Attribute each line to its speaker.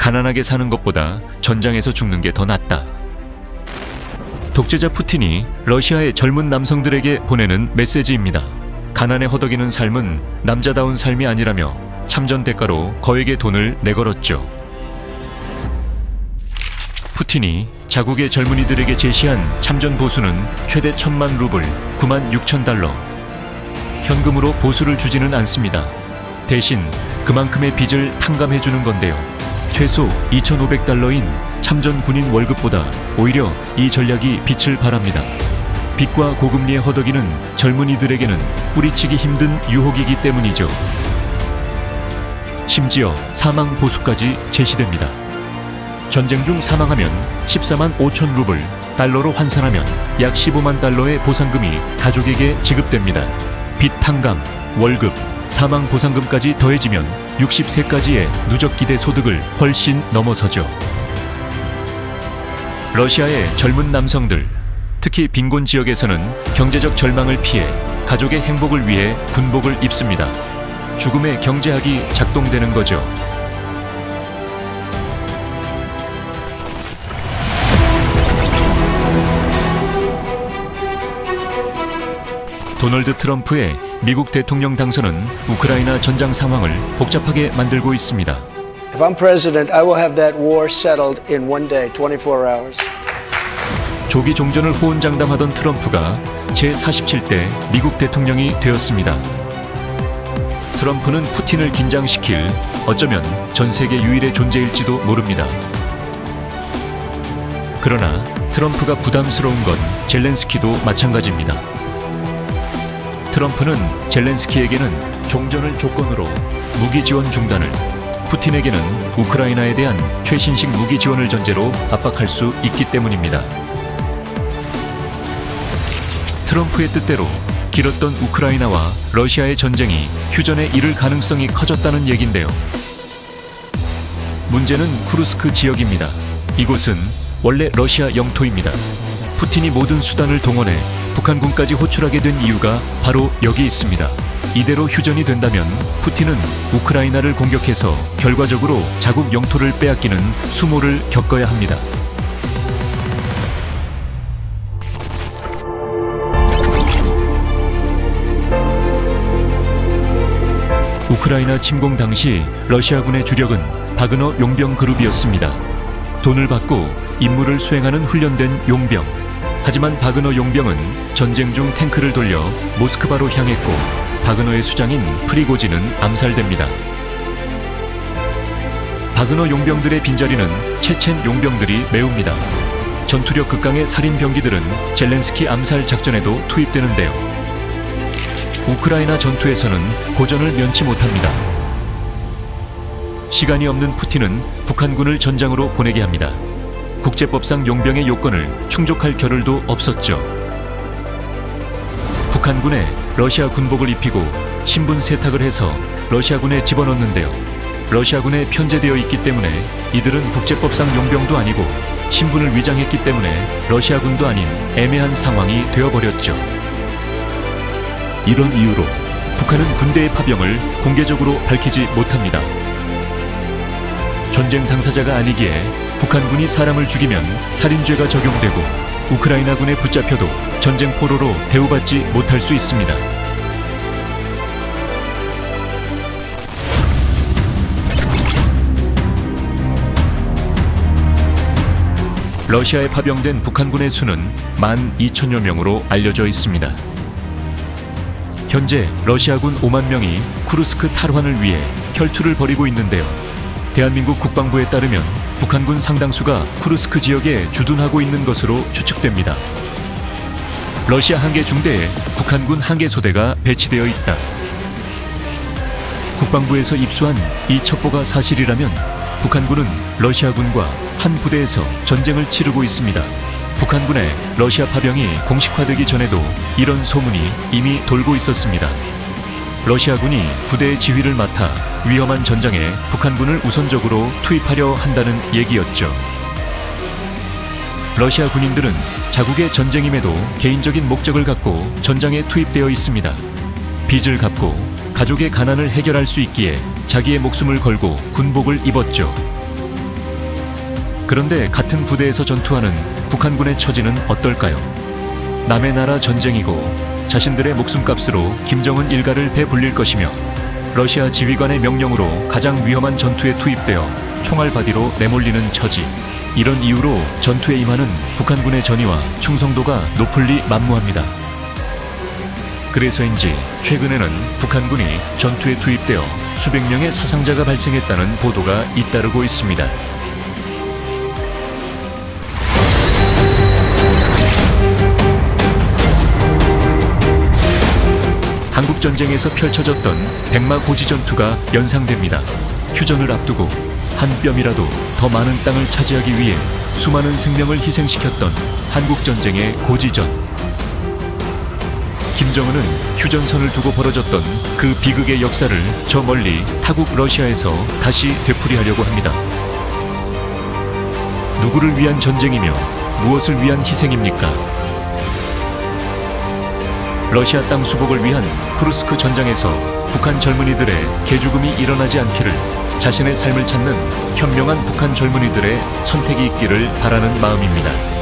Speaker 1: 가난하게 사는 것보다 전장에서 죽는 게 더 낫다. 독재자 푸틴이 러시아의 젊은 남성들에게 보내는 메시지입니다. 가난에 허덕이는 삶은 남자다운 삶이 아니라며 참전 대가로 거액의 돈을 내걸었죠. 푸틴이 자국의 젊은이들에게 제시한 참전 보수는 최대 1000만 루블, 96,000달러. 현금으로 보수를 주지는 않습니다. 대신 그만큼의 빚을 탕감해주는 건데요. 최소 2,500달러인 참전 군인 월급보다 오히려 이 전략이 빛을 발합니다. 빚과 고금리에 허덕이는 젊은이들에게는 뿌리치기 힘든 유혹이기 때문이죠. 심지어 사망 보수까지 제시됩니다. 전쟁 중 사망하면 14만 5천 루블, 달러로 환산하면 약 15만 달러의 보상금이 가족에게 지급됩니다. 빚 탕감, 월급, 사망 보상금까지 더해지면 60세까지의 누적 기대 소득을 훨씬 넘어서죠. 러시아의 젊은 남성들, 특히 빈곤 지역에서는 경제적 절망을 피해 가족의 행복을 위해 군복을 입습니다. 죽음의 경제학이 작동되는 거죠. 도널드 트럼프의 미국 대통령 당선은 우크라이나 전장 상황을 복잡하게 만들고 있습니다.
Speaker 2: If I'm president, I will have that war settled in one day, 24 hours.
Speaker 1: 조기 종전을 호언장담하던 트럼프가 제47대 미국 대통령이 되었습니다. 트럼프는 푸틴을 긴장시킬 어쩌면 전 세계 유일의 존재일지도 모릅니다. 그러나 트럼프가 부담스러운 건 젤렌스키도 마찬가지입니다. 트럼프는 젤렌스키에게는 종전을 조건으로 무기 지원 중단을, 푸틴에게는 우크라이나에 대한 최신식 무기 지원을 전제로 압박할 수 있기 때문입니다. 트럼프의 뜻대로 길었던 우크라이나와 러시아의 전쟁이 휴전에 이를 가능성이 커졌다는 얘긴데요. 문제는 쿠르스크 지역입니다. 이곳은 원래 러시아 영토입니다. 푸틴이 모든 수단을 동원해 북한군까지 호출하게 된 이유가 바로 여기 있습니다. 이대로 휴전이 된다면 푸틴은 우크라이나를 공격해서 결과적으로 자국 영토를 빼앗기는 수모를 겪어야 합니다. 우크라이나 침공 당시 러시아군의 주력은 바그너 용병 그룹이었습니다. 돈을 받고 임무를 수행하는 훈련된 용병. 하지만 바그너 용병은 전쟁 중 탱크를 돌려 모스크바로 향했고 바그너의 수장인 프리고진은 암살됩니다. 바그너 용병들의 빈자리는 체첸 용병들이 메웁니다. 전투력 극강의 살인병기들은 젤렌스키 암살 작전에도 투입되는데요. 우크라이나 전투에서는 고전을 면치 못합니다. 시간이 없는 푸틴은 북한군을 전장으로 보내게 합니다. 국제법상 용병의 요건을 충족할 겨를도 없었죠. 북한군에 러시아 군복을 입히고 신분 세탁을 해서 러시아군에 집어넣는데요. 러시아군에 편제되어 있기 때문에 이들은 국제법상 용병도 아니고 신분을 위장했기 때문에 러시아군도 아닌 애매한 상황이 되어버렸죠. 이런 이유로 북한은 군대의 파병을 공개적으로 밝히지 못합니다. 전쟁 당사자가 아니기에 북한군이 사람을 죽이면 살인죄가 적용되고 우크라이나군에 붙잡혀도 전쟁 포로로 대우받지 못할 수 있습니다. 러시아에 파병된 북한군의 수는 12,000여 명으로 알려져 있습니다. 현재 러시아군 5만 명이 쿠르스크 탈환을 위해 혈투를 벌이고 있는데요. 대한민국 국방부에 따르면 북한군 상당수가 쿠르스크 지역에 주둔하고 있는 것으로 추측됩니다. 러시아 한 개 중대에 북한군 한 개 소대가 배치되어 있다. 국방부에서 입수한 이 첩보가 사실이라면 북한군은 러시아군과 한 부대에서 전쟁을 치르고 있습니다. 북한군의 러시아 파병이 공식화되기 전에도 이런 소문이 이미 돌고 있었습니다. 러시아군이 부대의 지휘를 맡아 위험한 전장에 북한군을 우선적으로 투입하려 한다는 얘기였죠. 러시아 군인들은 자국의 전쟁임에도 개인적인 목적을 갖고 전장에 투입되어 있습니다. 빚을 갚고 가족의 가난을 해결할 수 있기에 자기의 목숨을 걸고 군복을 입었죠. 그런데 같은 부대에서 전투하는 북한군의 처지는 어떨까요? 남의 나라 전쟁이고 자신들의 목숨값으로 김정은 일가를 배불릴 것이며 러시아 지휘관의 명령으로 가장 위험한 전투에 투입되어 총알바디로 내몰리는 처지. 이런 이유로 전투에 임하는 북한군의 전의와 충성도가 높을 리 만무합니다. 그래서인지 최근에는 북한군이 전투에 투입되어 수백 명의 사상자가 발생했다는 보도가 잇따르고 있습니다. 한국전쟁에서 펼쳐졌던 백마고지 전투가 연상됩니다. 휴전을 앞두고 한 뼘이라도 더 많은 땅을 차지하기 위해 수많은 생명을 희생시켰던 한국전쟁의 고지전. 김정은은 휴전선을 두고 벌어졌던 그 비극의 역사를 저 멀리 타국 러시아에서 다시 되풀이하려고 합니다. 누구를 위한 전쟁이며 무엇을 위한 희생입니까? 러시아 땅 수복을 위한 쿠르스크 전장에서 북한 젊은이들의 개죽음이 일어나지 않기를, 자신의 삶을 찾는 현명한 북한 젊은이들의 선택이 있기를 바라는 마음입니다.